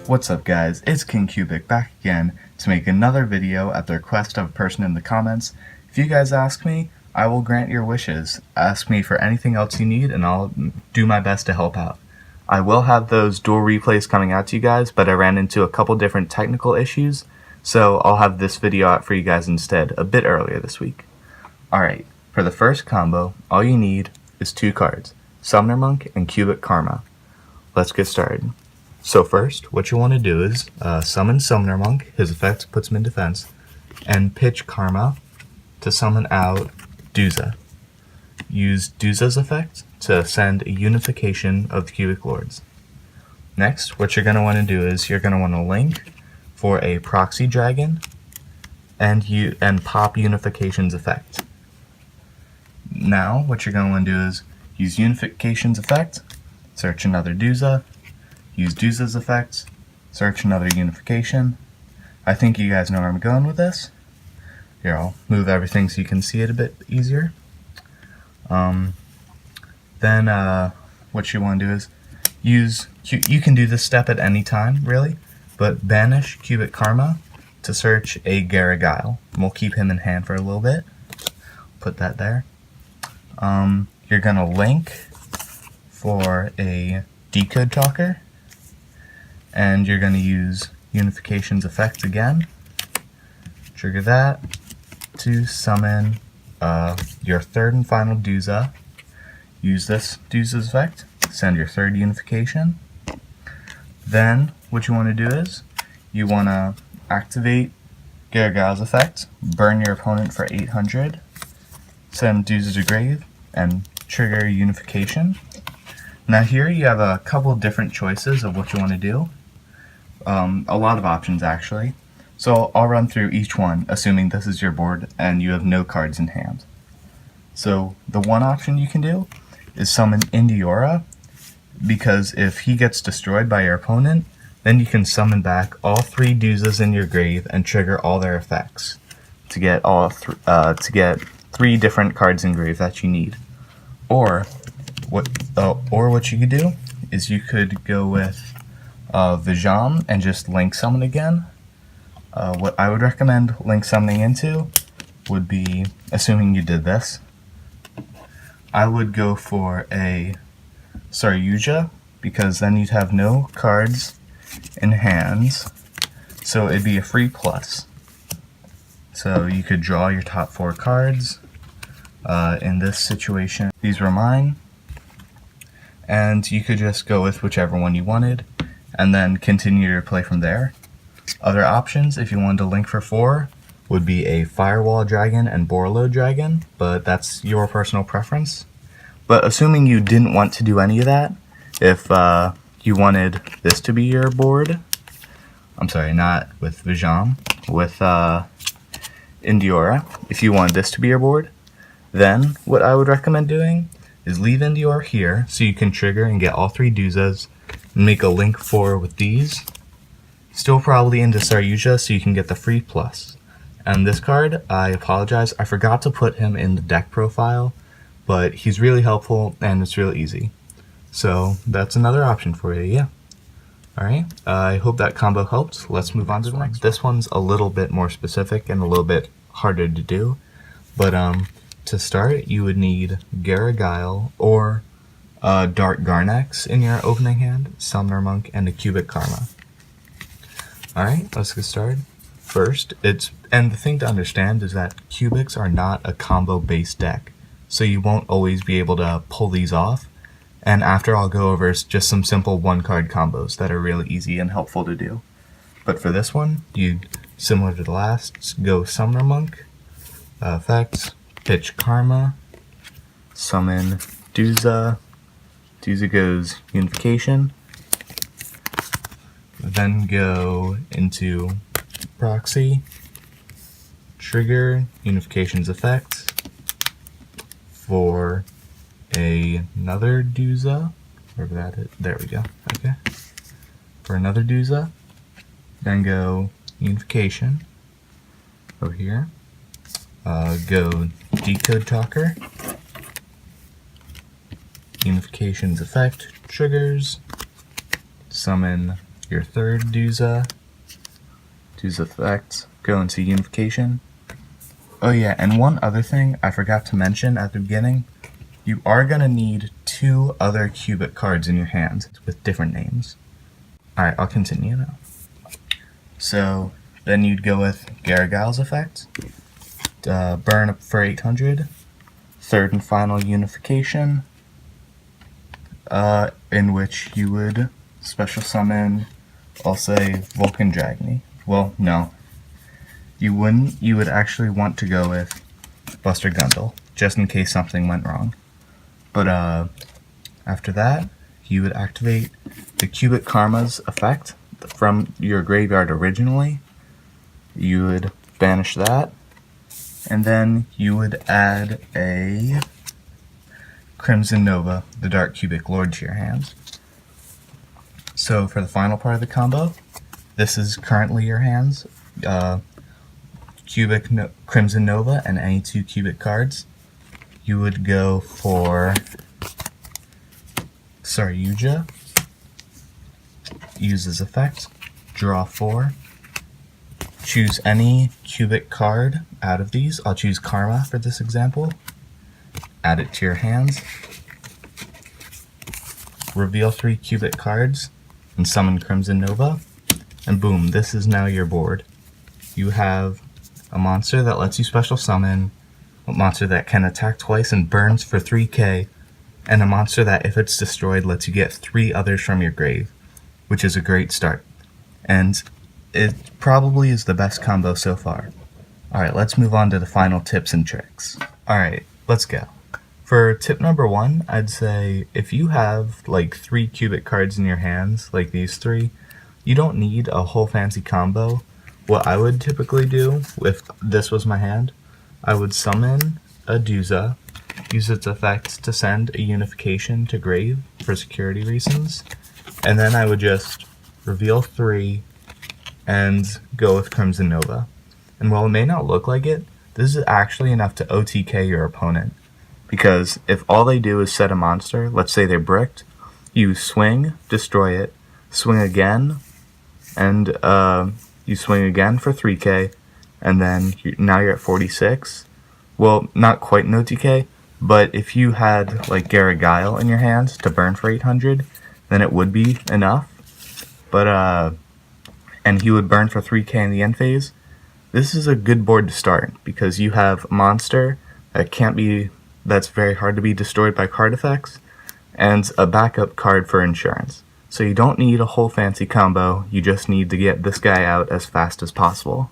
What's up guys, it's King Cubic back again to make another video at the request of a person in the comments. If you guys ask me, I will grant your wishes. Ask me for anything else you need and I'll do my best to help out. I will have those dual replays coming out to you guys, but I ran into a couple different technical issues, so I'll have this video out for you guys instead a bit earlier this week. Alright, for the first combo, all you need is two cards, Summoner Monk and Cubic Karma. Let's get started. So first, what you want to do is summon Summoner Monk, his effect puts him in defense, and pitch Karma to summon out Duza. Use Duza's effect to send a unification of the Cubic Lords. Next, what you're going to want to do is you're going to want to link for a proxy dragon and pop Unification's effect. Now, what you're going to want to do is use Unification's effect, search another Duza, use Duza's effects, search another unification. I think you guys know where I'm going with this. Here, I'll move everything so you can see it a bit easier. Then what you want to do is you can do this step at any time, really, but banish Cubic Karma to search a Garagile. We'll keep him in hand for a little bit. Put that there. You're going to link for a Decode Talker, and you're going to use Unification's effect again. Trigger that to summon your third and final Duza. Use this Duza's effect, send your third Unification. Then what you want to do is you want to activate Garagile's effect, burn your opponent for 800, send Duza to grave, and trigger Unification. Now here you have a couple different choices of what you want to do. A lot of options actually. So I'll run through each one, assuming this is your board and you have no cards in hand. So the one option you can do is summon Indiora, because if he gets destroyed by your opponent, then you can summon back all three Duzas in your grave and trigger all their effects to get three different cards in grave that you need. Or what you could do is you could go with Vijam and just link summon again. What I would recommend link summoning into would be, assuming you did this, I would go for a Yugioh, because then you'd have no cards in hands, so it'd be a free plus. So you could draw your top 4 cards. In this situation, these were mine, and you could just go with whichever one you wanted and then continue your play from there. Other options, if you wanted to link for 4, would be a Firewall Dragon and Borlo Dragon, but that's your personal preference. But assuming you didn't want to do any of that, if you wanted this to be your board, I'm sorry, not with Vijam, with Indiora, if you wanted this to be your board, then what I would recommend doing is leave Indiora here so you can trigger and get all 3 Duzas and make a link 4 with these. Still probably into Saryuja so you can get the free plus. And this card, I apologize, I forgot to put him in the deck profile, but he's really helpful and it's really easy. So that's another option for you, yeah. Alright, I hope that combo helped. Let's move on to the next. This one's a little bit more specific and a little bit harder to do, but to start you would need Garagile or Dark Garnex in your opening hand, Summoner Monk, and a Cubic Karma. Alright, let's get started. First, and the thing to understand is that Cubics are not a combo-based deck, so you won't always be able to pull these off, and after I'll go over just some simple one-card combos that are really easy and helpful to do. But for this one, you, similar to the last, go Summoner Monk, effects, pitch Karma, summon Duza, Duza goes Unification, then go into Proxy, trigger Unification's effect for another Duza, wherever that is, there we go, okay, for another Duza, then go Unification over here, go Decode Talker, Unification's effect triggers, summon your third Duza. Duza effects go into unification. Oh yeah, and one other thing I forgot to mention at the beginning, you are going to need 2 other cubic cards in your hand with different names. Alright, I'll continue now. So, then you'd go with Garagail's effect, burn up for 800, third and final unification, in which you would special summon, I'll say, Vulcan Dragony. Well, no. You wouldn't. You would actually want to go with Buster Gundle, just in case something went wrong. But after that, you would activate the Cubic Karma's effect from your graveyard originally. You would banish that, and then you would add a Crimson Nova, the Dark Cubic Lord, to your hand. So for the final part of the combo, this is currently your hands. Crimson Nova and any 2 cubic cards. You would go for Yugioh. Use his effect. Draw 4. Choose any cubic card out of these. I'll choose Karma for this example. Add it to your hands. Reveal 3 cubic cards and summon Crimson Nova. And boom, this is now your board. You have a monster that lets you special summon, a monster that can attack twice and burns for 3k, and a monster that, if it's destroyed, lets you get 3 others from your grave, which is a great start. And it probably is the best combo so far. Alright, let's move on to the final tips and tricks. Alright, let's go. For tip number 1, I'd say if you have like 3 cubic cards in your hands, like these 3, you don't need a whole fancy combo. What I would typically do, if this was my hand, I would summon a Duza, use its effect to send a unification to grave for security reasons, and then I would just reveal 3 and go with Crimson Nova. And while it may not look like it, this is actually enough to OTK your opponent. Because if all they do is set a monster, let's say they're bricked, you swing, destroy it, swing again, and you swing again for 3k, and then now you're at 46. Well, not quite an OTK, but if you had like Garagail in your hand to burn for 800, then it would be enough. But and he would burn for 3k in the end phase. This is a good board to start because you have a monster that's very hard to be destroyed by card effects, and a backup card for insurance. So you don't need a whole fancy combo, you just need to get this guy out as fast as possible.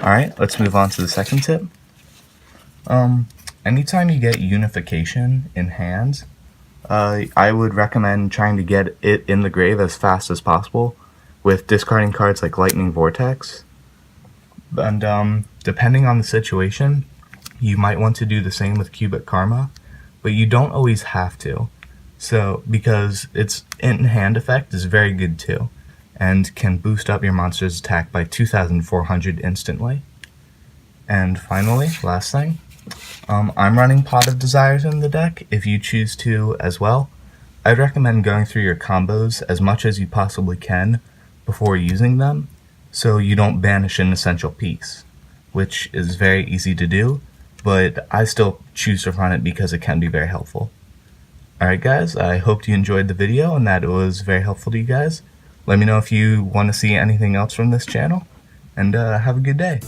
Alright, let's move on to the second tip. Anytime you get unification in hand, I would recommend trying to get it in the grave as fast as possible with discarding cards like Lightning Vortex. And depending on the situation, you might want to do the same with Cubic Karma, but you don't always have to. So, because its in-hand effect is very good too, and can boost up your monster's attack by 2,400 instantly. And finally, last thing, I'm running Pot of Desires in the deck. If you choose to as well, I'd recommend going through your combos as much as you possibly can before using them, so you don't banish an essential piece, which is very easy to do, but I still choose to run it because it can be very helpful. Alright guys, I hope you enjoyed the video and that it was very helpful to you guys. Let me know if you want to see anything else from this channel, and have a good day.